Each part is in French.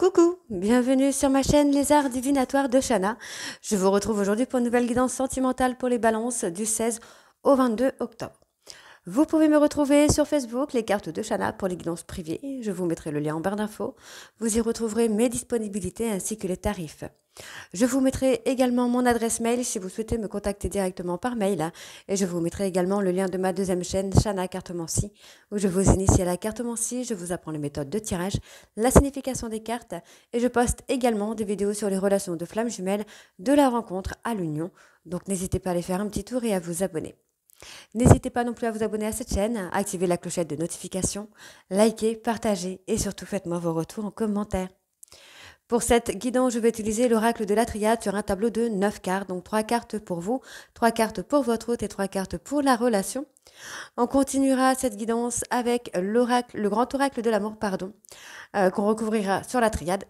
Coucou, bienvenue sur ma chaîne Les Arts Divinatoires de Shana. Je vous retrouve aujourd'hui pour une nouvelle guidance sentimentale pour les balances du 16 au 22 octobre. Vous pouvez me retrouver sur Facebook, les cartes de Shana pour les guidances privées. Je vous mettrai le lien en barre d'infos. Vous y retrouverez mes disponibilités ainsi que les tarifs. Je vous mettrai également mon adresse mail si vous souhaitez me contacter directement par mail. Et je vous mettrai également le lien de ma deuxième chaîne, Shana Cartomancie, où je vous initie à la cartomancie, je vous apprends les méthodes de tirage, la signification des cartes, et je poste également des vidéos sur les relations de flammes jumelles, de la rencontre à l'union. Donc n'hésitez pas à aller faire un petit tour et à vous abonner. N'hésitez pas non plus à vous abonner à cette chaîne, à activer la clochette de notification, likez, partagez et surtout faites-moi vos retours en commentaire. Pour cette guidance, je vais utiliser l'oracle de la triade sur un tableau de 9 cartes, donc 3 cartes pour vous, 3 cartes pour votre hôte et 3 cartes pour la relation. On continuera cette guidance avec l'oracle, le grand oracle de l'amour, qu'on recouvrira sur la triade.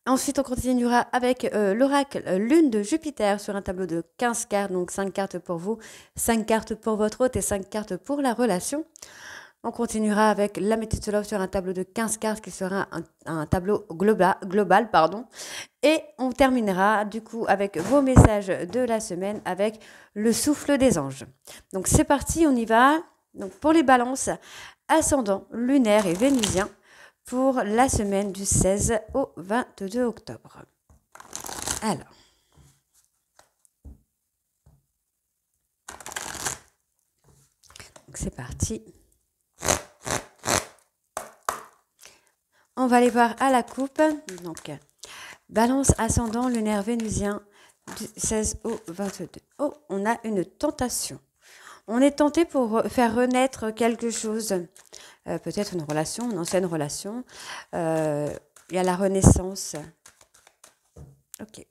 Ensuite, on continuera avec l'oracle lune de Jupiter sur un tableau de 15 cartes, donc 5 cartes pour vous, 5 cartes pour votre hôte et 5 cartes pour la relation. On continuera avec la méthode Love sur un tableau de 15 cartes qui sera un tableau global. Et on terminera du coup avec vos messages de la semaine avec le souffle des anges. Donc c'est parti, on y va. Donc pour les balances, ascendant, lunaire et vénusien, pour la semaine du 16 au 22 octobre. Alors. Donc c'est parti. On va aller voir à la coupe. Donc, balance ascendant, lunaire vénusien du 16 au 22. Oh, on a une tentation. On est tenté pour faire renaître quelque chose. Peut-être une relation, une ancienne relation. Il y a la renaissance. Ok.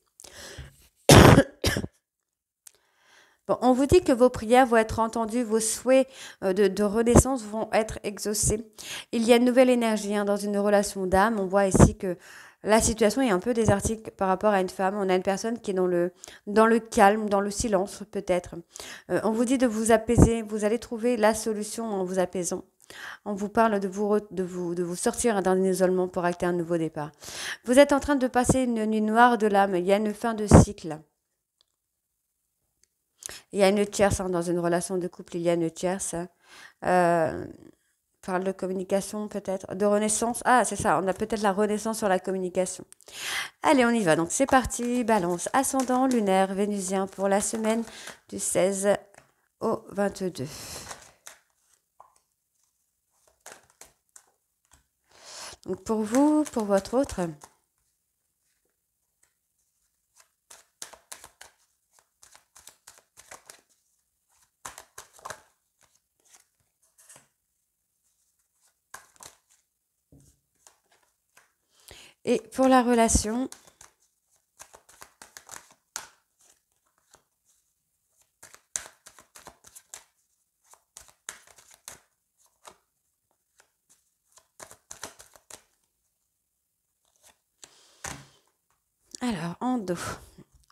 Bon, on vous dit que vos prières vont être entendues, vos souhaits de renaissance vont être exaucés. Il y a une nouvelle énergie dans une relation d'âme. On voit ici que la situation est un peu désertique par rapport à une femme. On a une personne qui est dans le calme, dans le silence peut-être. On vous dit de vous apaiser. Vous allez trouver la solution en vous apaisant. On vous parle de vous sortir d'un isolement pour acter un nouveau départ. Vous êtes en train de passer une nuit noire de l'âme. Il y a une fin de cycle. Il y a une tierce dans une relation de couple, il y a une tierce. Parle de communication peut-être, de renaissance. Ah, c'est ça, on a peut-être la renaissance sur la communication. Allez, on y va. Donc c'est parti, balance ascendant, lunaire, vénusien pour la semaine du 16 au 22. Donc pour vous, pour votre autre... Et pour la relation, alors en dos.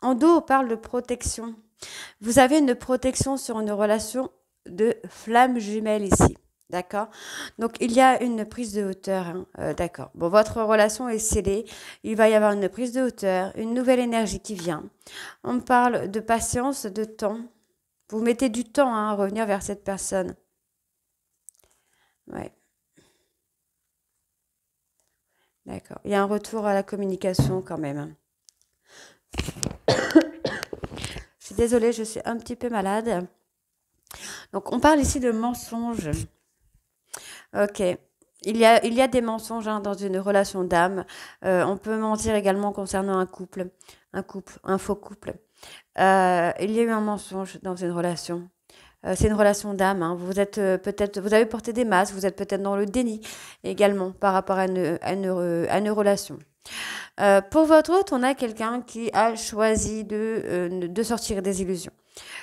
En dos, on parle de protection. Vous avez une protection sur une relation de flamme jumelle ici. D'accord. Donc, il y a une prise de hauteur. D'accord. Bon, votre relation est scellée. Il va y avoir une prise de hauteur, une nouvelle énergie qui vient. On parle de patience, de temps. Vous mettez du temps à revenir vers cette personne. Ouais. D'accord. Il y a un retour à la communication quand même. Je suis désolée, je suis un petit peu malade. Donc, on parle ici de mensonges. Ok. Il y a des mensonges dans une relation d'âme. On peut mentir également concernant un couple, un faux couple. Il y a eu un mensonge dans une relation. C'est une relation d'âme. Vous êtes peut-être, vous avez porté des masques, vous êtes peut-être dans le déni également par rapport à une relation. Pour votre autre, on a quelqu'un qui a choisi de sortir des illusions.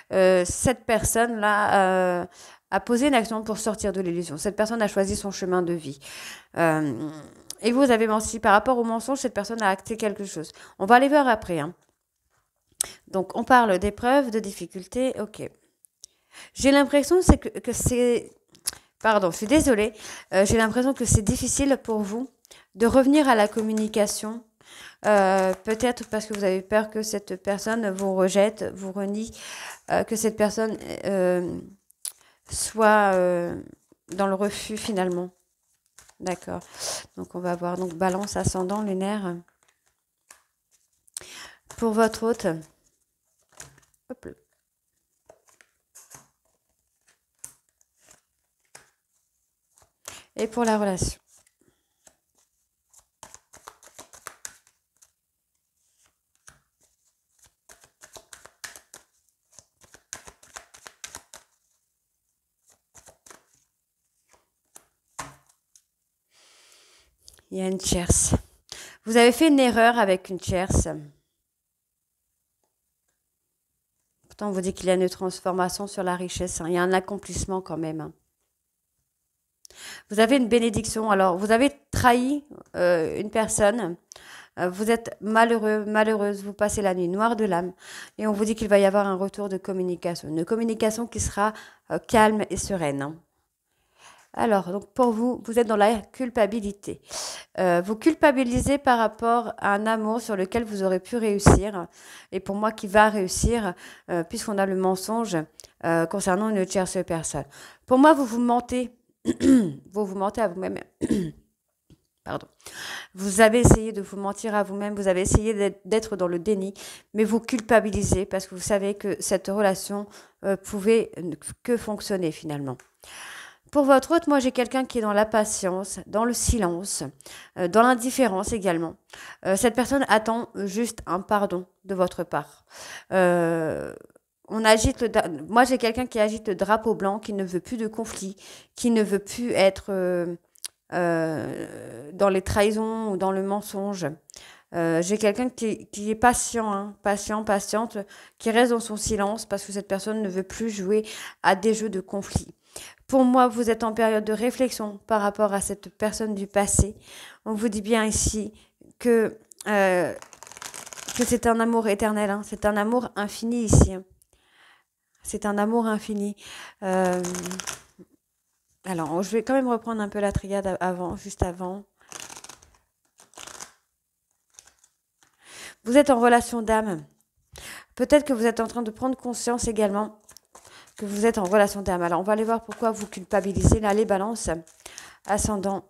Cette personne-là a posé une action pour sortir de l'illusion. Cette personne a choisi son chemin de vie. Et vous avez menti. Par rapport au mensonge, cette personne a acté quelque chose. On va aller voir après. Donc, on parle d'épreuves, de difficultés. Ok. J'ai l'impression que c'est... Pardon, je suis désolée. J'ai l'impression que c'est difficile pour vous de revenir à la communication. Peut-être parce que vous avez peur que cette personne vous rejette, vous renie, que cette personne soit dans le refus finalement. D'accord. Donc on va voir. Donc balance ascendant lunaire. Pour votre hôte. Hop là. Et pour la relation. Il y a une tierce. Vous avez fait une erreur avec une tierce. Pourtant, on vous dit qu'il y a une transformation sur la richesse. Il y a un accomplissement quand même. Vous avez une bénédiction. Alors, vous avez trahi une personne. Vous êtes malheureux, malheureuse. Vous passez la nuit noire de l'âme. Et on vous dit qu'il va y avoir un retour de communication. Une communication qui sera calme et sereine. Alors, donc pour vous, vous êtes dans la culpabilité. Vous culpabilisez par rapport à un amour sur lequel vous aurez pu réussir. Et pour moi, qui va réussir, puisqu'on a le mensonge concernant une tierce personne. Pour moi, vous vous mentez. Vous vous mentez à vous-même. Pardon. Vous avez essayé de vous mentir à vous-même, vous avez essayé d'être dans le déni, mais vous culpabilisez parce que vous savez que cette relation pouvait que fonctionner finalement. Pour votre hôte, moi j'ai quelqu'un qui est dans la patience, dans le silence, dans l'indifférence également. Cette personne attend juste un pardon de votre part. Moi j'ai quelqu'un qui agite le drapeau blanc, qui ne veut plus de conflit, qui ne veut plus être dans les trahisons ou dans le mensonge. J'ai quelqu'un qui est patient, hein, patiente, qui reste dans son silence parce que cette personne ne veut plus jouer à des jeux de conflit. Pour moi, vous êtes en période de réflexion par rapport à cette personne du passé. On vous dit bien ici que c'est un amour éternel, hein, c'est un amour infini ici. Hein. C'est un amour infini. Alors, je vais quand même reprendre un peu la triade juste avant. Vous êtes en relation d'âme. Peut-être que vous êtes en train de prendre conscience également que vous êtes en relation d'âme. Alors, on va aller voir pourquoi vous culpabilisez. Là, les balances, ascendant,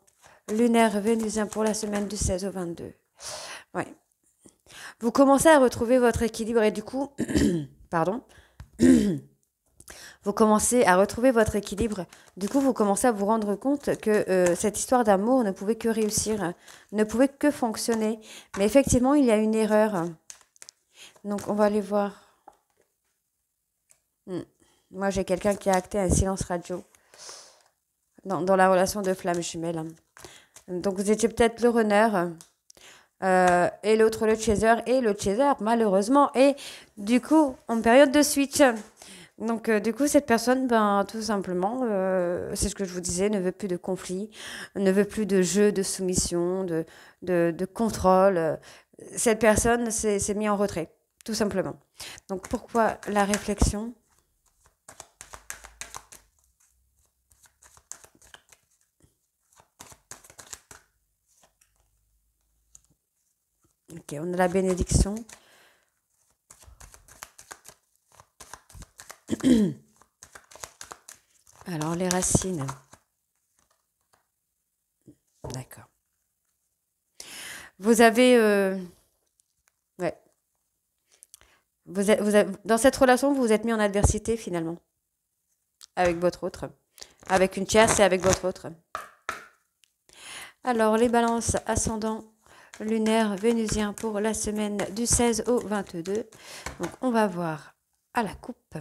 lunaire, vénusien pour la semaine du 16 au 22. Ouais. Vous commencez à retrouver votre équilibre et du coup, pardon, vous commencez à retrouver votre équilibre. Du coup, vous commencez à vous rendre compte que cette histoire d'amour ne pouvait que réussir, ne pouvait que fonctionner. Mais effectivement, il y a une erreur. Donc, on va aller voir. Moi, j'ai quelqu'un qui a acté un silence radio dans la relation de flamme jumelle. Donc, vous étiez peut-être le runner et l'autre le chaser. Et le chaser, malheureusement, est du coup en période de switch. Donc, du coup, cette personne, ben, tout simplement, c'est ce que je vous disais, ne veut plus de conflit, ne veut plus de jeu, de soumission, de contrôle. Cette personne s'est mise en retrait, tout simplement. Donc, pourquoi la réflexion ? Ok, on a la bénédiction. Alors, les racines. D'accord. Vous avez... ouais. Dans cette relation, vous vous êtes mis en adversité, finalement. Avec votre autre. Avec une tierce et avec votre autre. Alors, les balances ascendant, lunaire, vénusien pour la semaine du 16 au 22. Donc, on va voir à la coupe.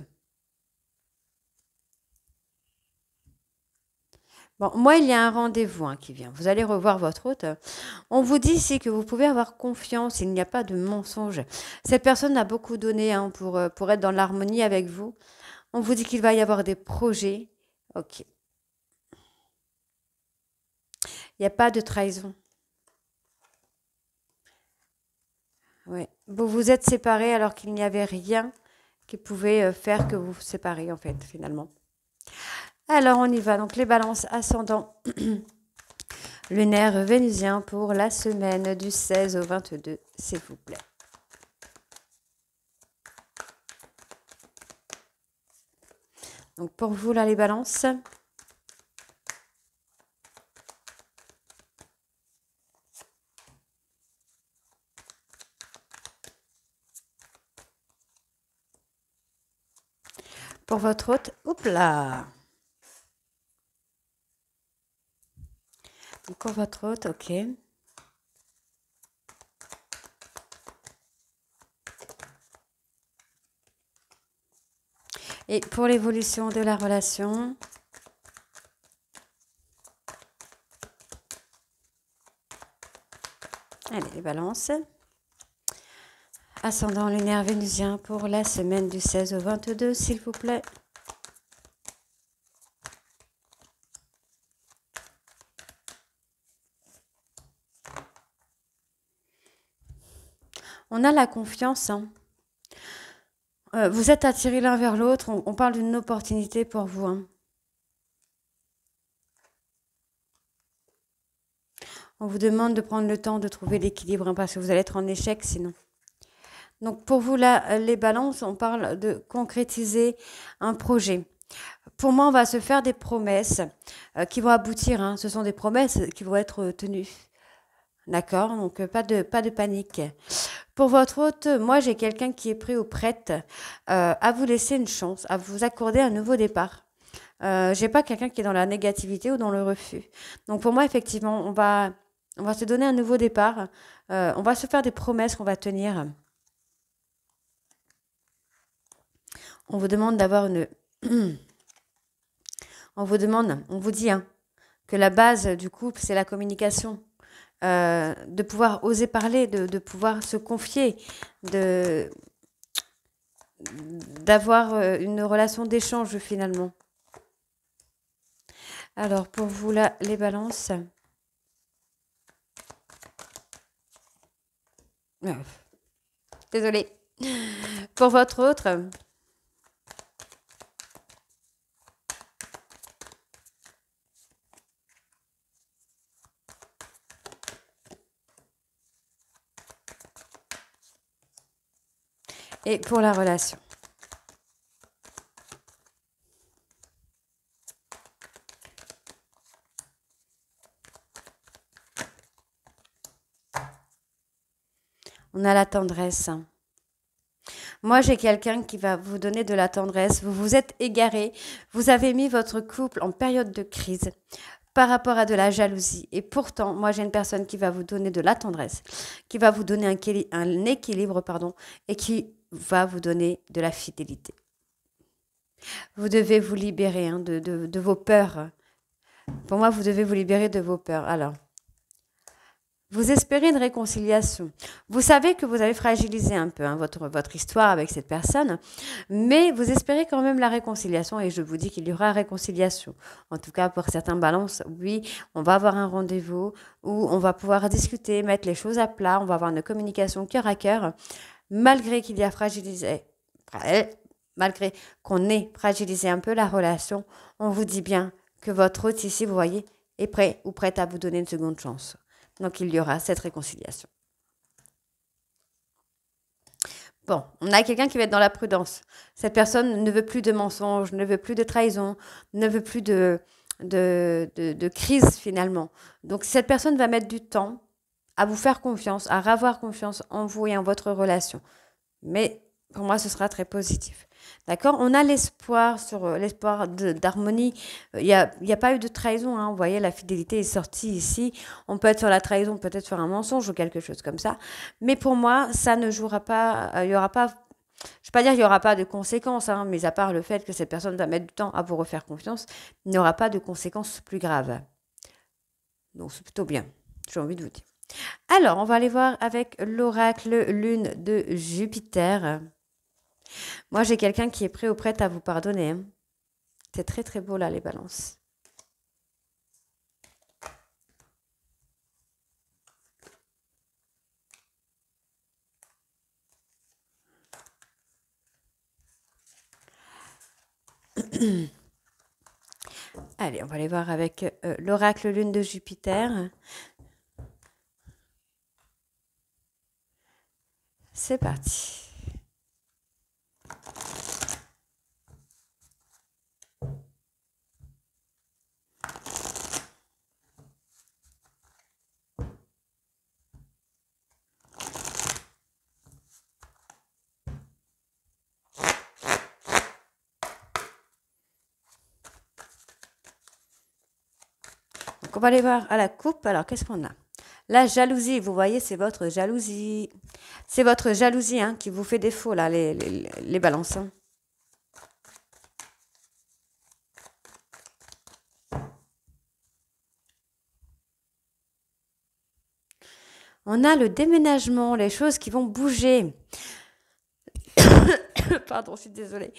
Bon, moi, il y a un rendez-vous qui vient. Vous allez revoir votre hôte. On vous dit ici que vous pouvez avoir confiance. Il n'y a pas de mensonge. Cette personne a beaucoup donné pour être dans l'harmonie avec vous. On vous dit qu'il va y avoir des projets. Ok. Il n'y a pas de trahison. Ouais. Vous vous êtes séparés alors qu'il n'y avait rien qui pouvait faire que vous vous sépariez, en fait, finalement. Alors, on y va. Donc, les balances ascendant. lunaire vénusien pour la semaine du 16 au 22, s'il vous plaît. Donc pour vous, là, les balances. Pour votre hôte, oups là. Donc pour votre hôte, ok. Et pour l'évolution de la relation, allez, les balances. Ascendant lunaire vénusien pour la semaine du 16 au 22, s'il vous plaît. On a la confiance. Hein. Vous êtes attirés l'un vers l'autre. On parle d'une opportunité pour vous. Hein. On vous demande de prendre le temps de trouver l'équilibre hein, parce que vous allez être en échec sinon. Donc pour vous, là, les balances, on parle de concrétiser un projet. Pour moi, on va se faire des promesses qui vont aboutir. Hein. Ce sont des promesses qui vont être tenues. D'accord? Donc pas de panique. Pour votre hôte, moi j'ai quelqu'un qui est prêt ou prête à vous laisser une chance, à vous accorder un nouveau départ. J'ai pas quelqu'un qui est dans la négativité ou dans le refus. Donc pour moi, effectivement, on va se donner un nouveau départ. On va se faire des promesses qu'on va tenir. On vous demande d'avoir une... on vous dit hein, que la base du couple, c'est la communication. De pouvoir oser parler, de pouvoir se confier, d'avoir une relation d'échange finalement. Alors pour vous là, les balances. Désolée. Pour votre autre. Et pour la relation. On a la tendresse. Moi, j'ai quelqu'un qui va vous donner de la tendresse. Vous vous êtes égaré. Vous avez mis votre couple en période de crise par rapport à de la jalousie. Et pourtant, moi, j'ai une personne qui va vous donner de la tendresse, qui va vous donner un équilibre, et qui va vous donner de la fidélité. Vous devez vous libérer hein, de vos peurs. Pour moi, vous devez vous libérer de vos peurs. Alors, vous espérez une réconciliation. Vous savez que vous avez fragilisé un peu hein, votre histoire avec cette personne, mais vous espérez quand même la réconciliation et je vous dis qu'il y aura réconciliation. En tout cas, pour certains balances, oui, on va avoir un rendez-vous où on va pouvoir discuter, mettre les choses à plat, on va avoir une communication cœur à cœur, malgré qu'il y a malgré qu'on ait fragilisé un peu la relation, on vous dit bien que votre hôte ici, vous voyez, est prêt ou prête à vous donner une seconde chance. Donc, il y aura cette réconciliation. Bon, on a quelqu'un qui va être dans la prudence. Cette personne ne veut plus de mensonges, ne veut plus de trahison, ne veut plus de crise finalement. Donc, cette personne va mettre du temps à vous faire confiance, à avoir confiance en vous et en votre relation. Mais pour moi, ce sera très positif. D'accord? On a l'espoir l'espoir d'harmonie. Il y a pas eu de trahison. Hein. Vous voyez, la fidélité est sortie ici. On peut être sur la trahison, peut-être sur un mensonge ou quelque chose comme ça. Mais pour moi, ça ne jouera pas. Il y aura pas. Je ne vais pas dire qu'il n'y aura pas de conséquences, hein, mais à part le fait que cette personne va mettre du temps à vous refaire confiance, il n'y aura pas de conséquences plus graves. Donc c'est plutôt bien. J'ai envie de vous dire. Alors, on va aller voir avec l'oracle lune de Jupiter. Moi, j'ai quelqu'un qui est prêt ou prête à vous pardonner. Hein. C'est très très beau là, les balances. Allez, on va aller voir avec l'oracle lune de Jupiter. C'est parti. Donc, on va aller voir à la coupe. Alors, qu'est-ce qu'on a? La jalousie, vous voyez, c'est votre jalousie. C'est votre jalousie hein, qui vous fait défaut, là, les balances. Hein. On a le déménagement, les choses qui vont bouger. Pardon, je suis désolée.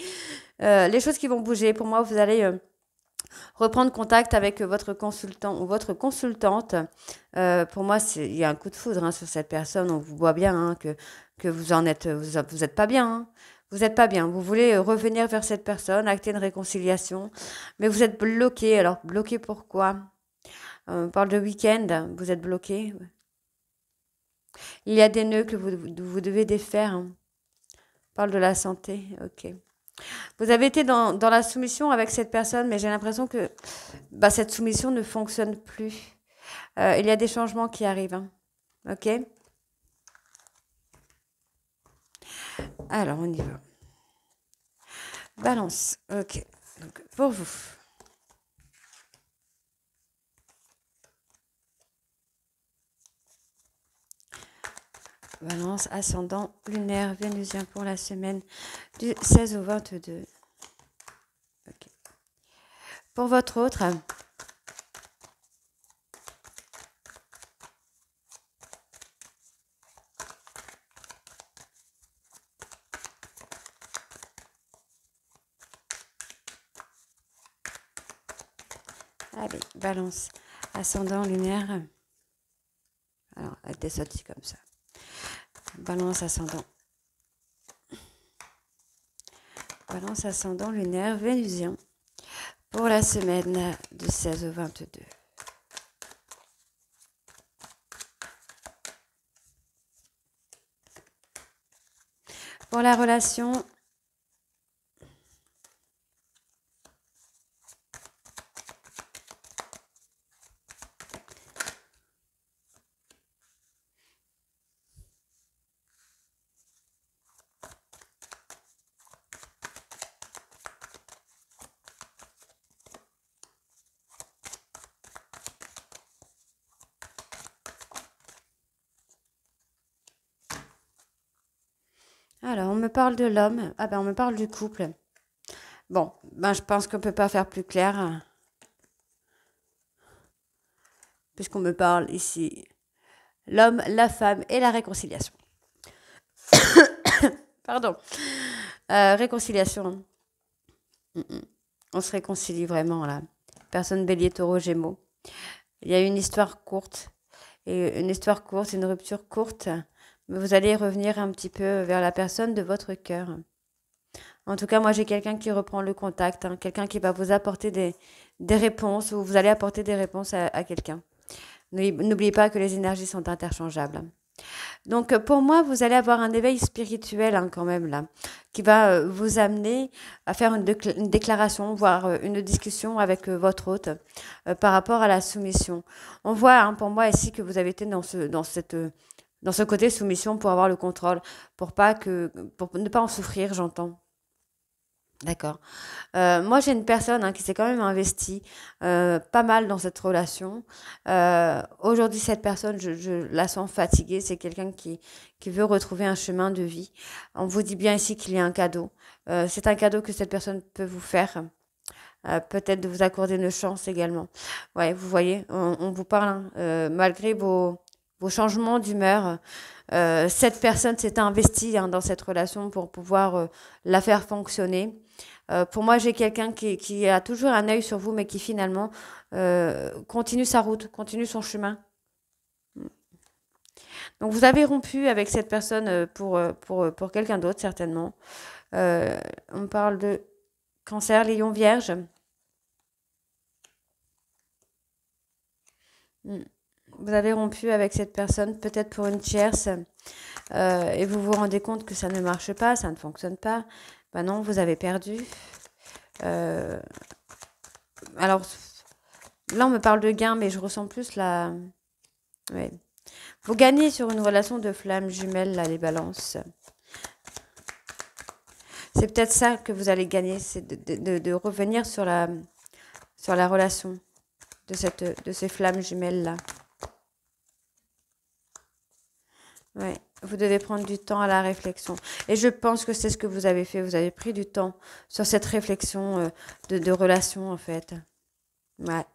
Les choses qui vont bouger. Pour moi, vous allez reprendre contact avec votre consultant ou votre consultante. Pour moi, il y a un coup de foudre hein, sur cette personne. On vous voit bien hein, que vous en êtes, vous êtes pas bien. Hein. Vous n'êtes pas bien. Vous voulez revenir vers cette personne, acter une réconciliation, mais vous êtes bloqué. Alors, bloqué pourquoi? On parle de week-end. Vous êtes bloqué. Il y a des nœuds que vous devez défaire. Hein. On parle de la santé. Ok. Vous avez été dans la soumission avec cette personne, mais j'ai l'impression que cette soumission ne fonctionne plus. Il y a des changements qui arrivent. Hein. Ok? Alors, on y va. Balance. Ok. Donc, pour vous. Balance, ascendant, lunaire, vénusien pour la semaine du 16 au 22. Okay. Pour votre autre, allez, balance, ascendant, lunaire. Alors, elle était sortie comme ça. Balance, ascendant. Balance, ascendant, lunaire, vénusien. Pour la semaine du 16 au 22. Pour la relation, alors, on me parle de l'homme. Ah ben, on me parle du couple. Bon, je pense qu'on ne peut pas faire plus clair. Puisqu'on me parle ici. L'homme, la femme et la réconciliation. Pardon. Réconciliation. On se réconcilie vraiment, là. Personne bélier, taureau, gémeaux. Il y a une histoire courte. Et une histoire courte, une rupture courte. Mais vous allez revenir un petit peu vers la personne de votre cœur. En tout cas, moi, j'ai quelqu'un qui reprend le contact, hein, quelqu'un qui va vous apporter des réponses, ou vous allez apporter des réponses à quelqu'un. N'oubliez pas que les énergies sont interchangeables. Donc, pour moi, vous allez avoir un éveil spirituel hein, quand même, là, qui va vous amener à faire une déclaration, voire une discussion avec votre hôte par rapport à la soumission. On voit, hein, pour moi, ici, que vous avez été dans ce côté soumission pour avoir le contrôle, pour ne pas en souffrir, j'entends. D'accord. Moi, j'ai une personne hein, qui s'est quand même investie pas mal dans cette relation. Aujourd'hui, cette personne, je la sens fatiguée. C'est quelqu'un qui veut retrouver un chemin de vie. On vous dit bien ici qu'il y a un cadeau. C'est un cadeau que cette personne peut vous faire. Peut-être de vous accorder une chance également. Ouais, vous voyez, on vous parle, hein, malgré vos changements d'humeur. Cette personne s'est investie hein, dans cette relation pour pouvoir la faire fonctionner. Pour moi, j'ai quelqu'un qui a toujours un œil sur vous, mais qui finalement continue sa route, continue son chemin. Donc, vous avez rompu avec cette personne pour quelqu'un d'autre, certainement. On parle de cancer, lion, vierge. Mm. Vous avez rompu avec cette personne, peut-être pour une tierce, et vous vous rendez compte que ça ne marche pas, ça ne fonctionne pas. Ben non, vous avez perdu. Euh, alors, là, on me parle de gain, mais je ressens plus la... Ouais. Vous gagnez sur une relation de flamme jumelle, là, les balances. C'est peut-être ça que vous allez gagner, c'est de revenir sur la relation de ces flammes jumelles-là. Ouais. Vous devez prendre du temps à la réflexion. Et je pense que c'est ce que vous avez fait. Vous avez pris du temps sur cette réflexion de relation, en fait. Ouais.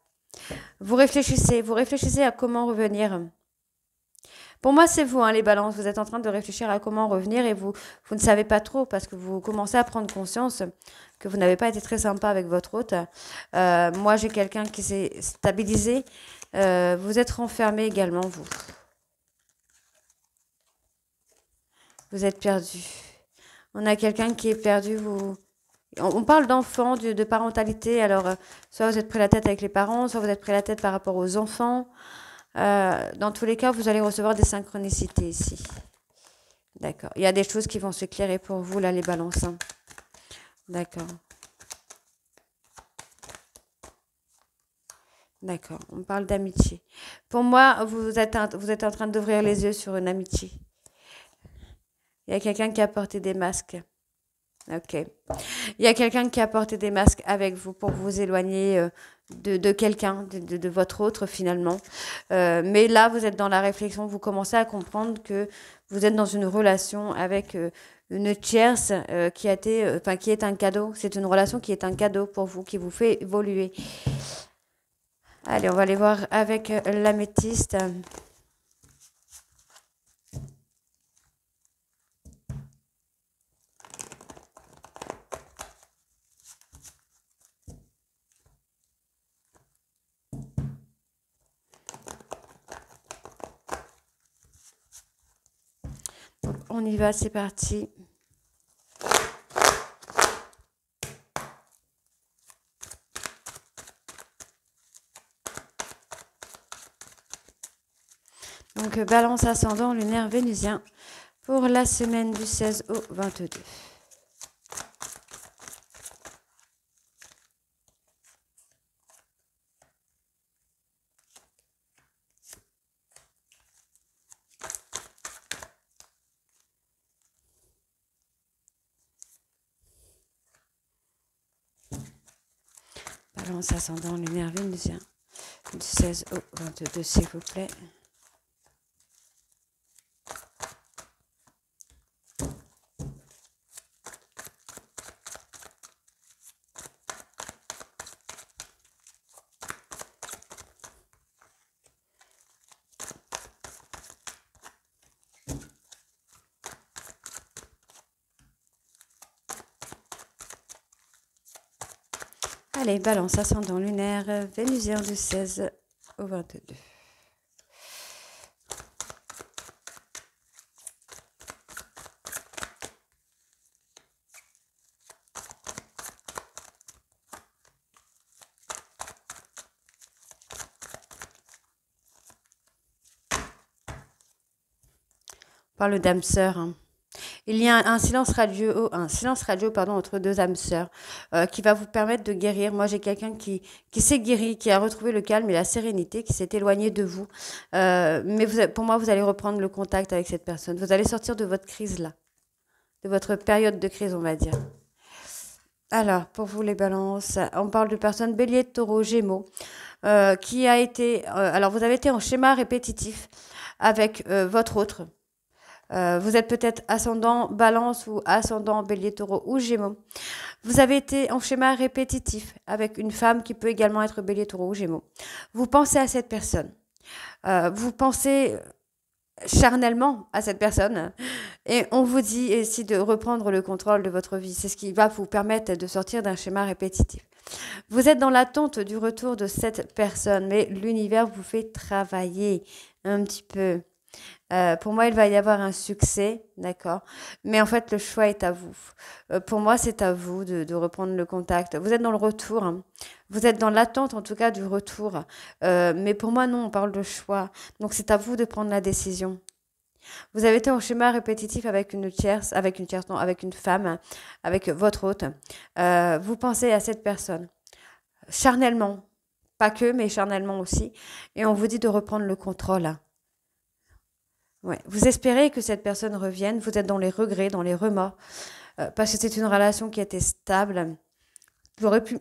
Vous réfléchissez à comment revenir. Pour moi, c'est vous, hein, les balances. Vous êtes en train de réfléchir à comment revenir et vous ne savez pas trop parce que vous commencez à prendre conscience que vous n'avez pas été très sympa avec votre hôte. Moi, j'ai quelqu'un qui s'est stabilisé. Vous êtes renfermé également, vous. Vous êtes perdu. On a quelqu'un qui est perdu. On parle d'enfants, de parentalité. Alors, soit vous êtes pris la tête avec les parents, soit vous êtes pris la tête par rapport aux enfants. Dans tous les cas, vous allez recevoir des synchronicités ici. D'accord. Il y a des choses qui vont s'éclairer pour vous, là, les balances. Hein. D'accord. D'accord. On parle d'amitié. Pour moi, vous êtes en train d'ouvrir les yeux sur une amitié. Il y a quelqu'un qui a porté des masques. Ok. Il y a quelqu'un qui a porté des masques avec vous pour vous éloigner de quelqu'un, de votre autre finalement. Mais là, vous êtes dans la réflexion, vous commencez à comprendre que vous êtes dans une relation avec une tierce qui a été, enfin qui est un cadeau. C'est une relation qui est un cadeau pour vous, qui vous fait évoluer. Allez, on va aller voir avec l'améthyste. Donc, on y va, c'est parti. Donc, balance ascendant lunaire vénusien pour la semaine du 16 au 22. Balance ascendant lunaire vénusien du 16 au 22, s'il vous plaît. Allez, balance ascendant lunaire vénusien du 16 au 22. On parle d'âme sœur. Hein. Il y a un silence radio pardon, entre deux âmes sœurs qui va vous permettre de guérir. Moi, j'ai quelqu'un qui s'est guéri, qui a retrouvé le calme et la sérénité, qui s'est éloigné de vous. Mais pour moi, vous allez reprendre le contact avec cette personne. Vous allez sortir de votre crise là, de votre période de crise, on va dire. Alors, pour vous les balances, on parle de personnes bélier, taureau, gémeaux, qui a été... alors, vous avez été en schéma répétitif avec votre autre. Vous êtes peut-être ascendant balance ou ascendant bélier taureau ou gémeaux. Vous avez été en schéma répétitif avec une femme qui peut également être bélier taureau ou gémeaux. Vous pensez à cette personne. Vous pensez charnellement à cette personne et on vous dit ici de reprendre le contrôle de votre vie. C'est ce qui va vous permettre de sortir d'un schéma répétitif. Vous êtes dans l'attente du retour de cette personne, mais l'univers vous fait travailler un petit peu. Pour moi, il va y avoir un succès, d'accord? Mais en fait, le choix est à vous. Pour moi, c'est à vous de reprendre le contact. Vous êtes dans le retour, hein. Vous êtes dans l'attente, en tout cas, du retour. Mais pour moi, non, on parle de choix. Donc, c'est à vous de prendre la décision. Vous avez été en schéma répétitif non, avec une femme, avec votre hôte. Vous pensez à cette personne, charnellement. Pas que, mais charnellement aussi. Et on vous dit de reprendre le contrôle. Ouais. Vous espérez que cette personne revienne, vous êtes dans les regrets, dans les remords, parce que c'est une relation qui était stable, qui aurait pu,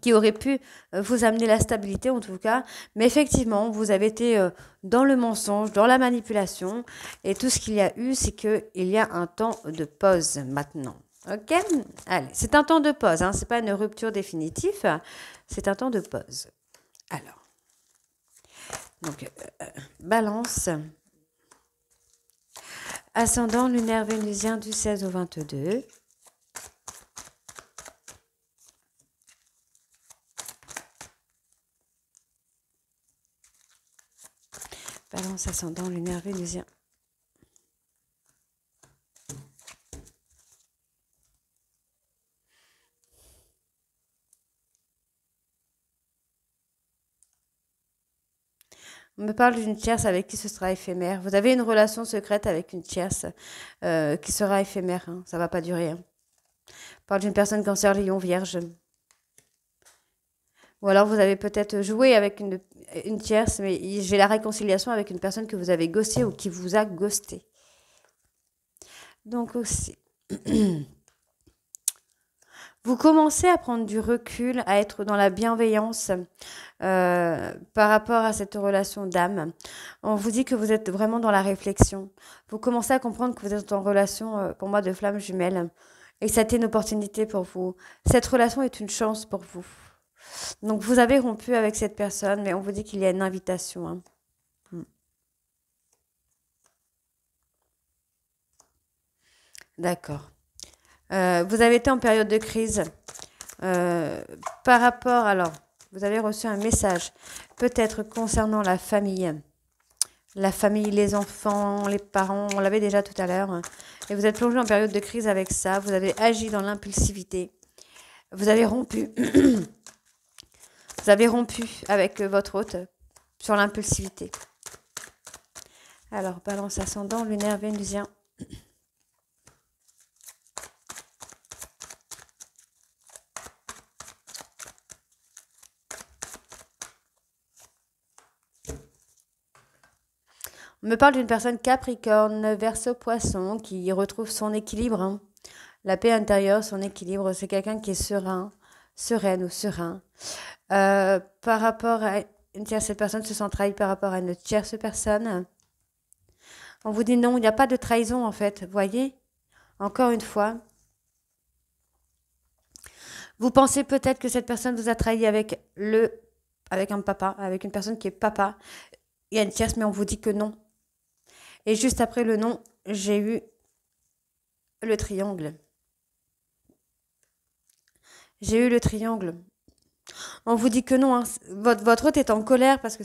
qui aurait pu vous amener la stabilité en tout cas, mais effectivement, vous avez été dans le mensonge, dans la manipulation, et tout ce qu'il y a eu, c'est qu'il y a un temps de pause maintenant. Ok? Allez, c'est un temps de pause, hein, c'est pas une rupture définitive, c'est un temps de pause. Alors, donc, balance. Ascendant lunaire vénusien du 16 au 22. Balance ascendant lunaire vénusien. On me parle d'une tierce avec qui ce sera éphémère. Vous avez une relation secrète avec une tierce qui sera éphémère. Hein. Ça ne va pas durer. Hein. On parle d'une personne cancer, lion, vierge. Ou alors vous avez peut-être joué avec une tierce, mais j'ai la réconciliation avec une personne que vous avez ghosté ou qui vous a ghosté. Donc aussi. Vous commencez à prendre du recul, à être dans la bienveillance par rapport à cette relation d'âme. On vous dit que vous êtes vraiment dans la réflexion. Vous commencez à comprendre que vous êtes en relation, pour moi, de flamme jumelle. Et que c'était une opportunité pour vous. Cette relation est une chance pour vous. Donc vous avez rompu avec cette personne, mais on vous dit qu'il y a une invitation. Hein. D'accord. Vous avez été en période de crise. Par rapport, alors, vous avez reçu un message, peut-être concernant la famille, les enfants, les parents, on l'avait déjà tout à l'heure, et vous êtes plongé en période de crise avec ça, vous avez agi dans l'impulsivité, vous avez rompu, vous avez rompu avec votre hôte sur l'impulsivité. Alors, balance ascendant, lunaire, vénusien. On me parle d'une personne capricorne, verseau, poisson, qui retrouve son équilibre, hein. La paix intérieure, son équilibre. C'est quelqu'un qui est serein, sereine ou serein. Par rapport à une tierce personne se sent trahie par rapport à une tierce personne. On vous dit non, il n'y a pas de trahison en fait. Voyez, encore une fois. Vous pensez peut-être que cette personne vous a trahi avec un papa, avec une personne qui est papa. Il y a une tierce, mais on vous dit que non. Et juste après le non, j'ai eu le triangle. J'ai eu le triangle. On vous dit que non. Hein. Votre hôte est en colère parce que...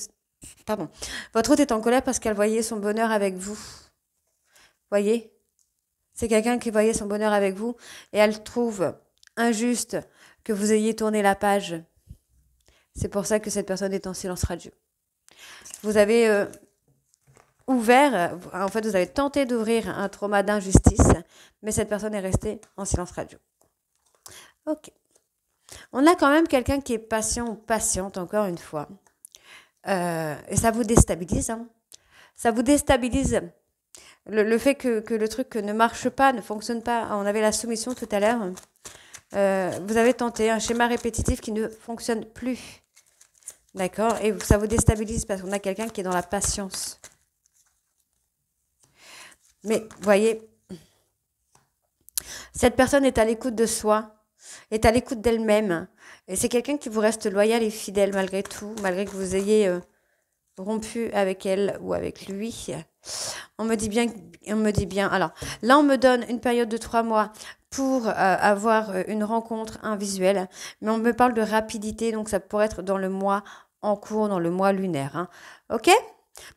Pardon. Votre hôte est en colère parce qu'elle voyait son bonheur avec vous. Voyez? C'est quelqu'un qui voyait son bonheur avec vous et elle trouve injuste que vous ayez tourné la page. C'est pour ça que cette personne est en silence radio. Vous avez ouvert, en fait, vous avez tenté d'ouvrir un trauma d'injustice, mais cette personne est restée en silence radio. Ok. On a quand même quelqu'un qui est patient ou patiente, encore une fois. Et ça vous déstabilise. Hein. Ça vous déstabilise. Le fait que le truc ne marche pas, ne fonctionne pas. On avait la soumission tout à l'heure. Vous avez tenté un schéma répétitif qui ne fonctionne plus. D'accord? Et ça vous déstabilise parce qu'on a quelqu'un qui est dans la patience. Mais, voyez, cette personne est à l'écoute de soi, est à l'écoute d'elle-même. Et c'est quelqu'un qui vous reste loyal et fidèle malgré tout, malgré que vous ayez rompu avec elle ou avec lui. On me dit bien. Alors, là, on me donne une période de 3 mois pour avoir une rencontre, un visuel. Mais on me parle de rapidité, donc ça pourrait être dans le mois en cours, dans le mois lunaire. Hein. Ok?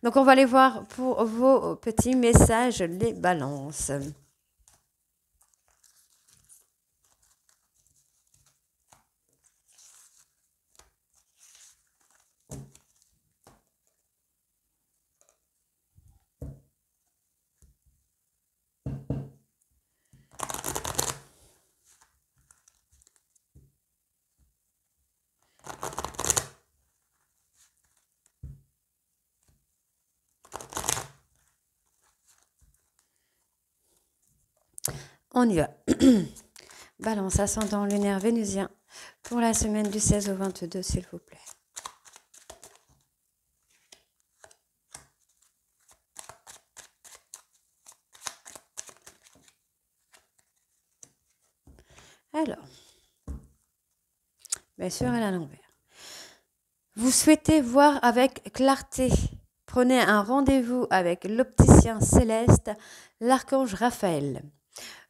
Donc, on va aller voir pour vos petits messages, les balances. On y va. Balance ascendant lunaire vénusien pour la semaine du 16 au 22, s'il vous plaît. Alors, bien sûr, à l'envers. Vous souhaitez voir avec clarté. Prenez un rendez-vous avec l'opticien céleste, l'archange Raphaël.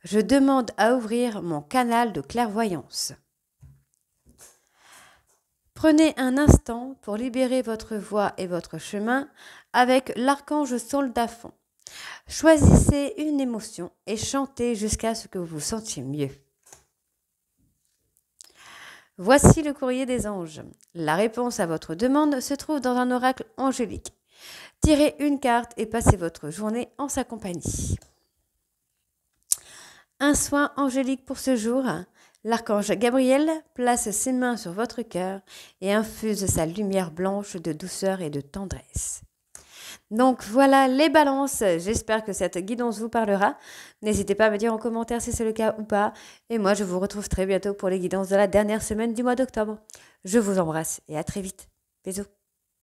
Je demande à ouvrir mon canal de clairvoyance. Prenez un instant pour libérer votre voix et votre chemin avec l'archange Soldafon. Choisissez une émotion et chantez jusqu'à ce que vous vous sentiez mieux. Voici le courrier des anges. La réponse à votre demande se trouve dans un oracle angélique. Tirez une carte et passez votre journée en sa compagnie. Un soin angélique pour ce jour. L'archange Gabriel place ses mains sur votre cœur et infuse sa lumière blanche de douceur et de tendresse. Donc voilà les balances, j'espère que cette guidance vous parlera. N'hésitez pas à me dire en commentaire si c'est le cas ou pas. Et moi je vous retrouve très bientôt pour les guidances de la dernière semaine du mois d'octobre. Je vous embrasse et à très vite. Bisous.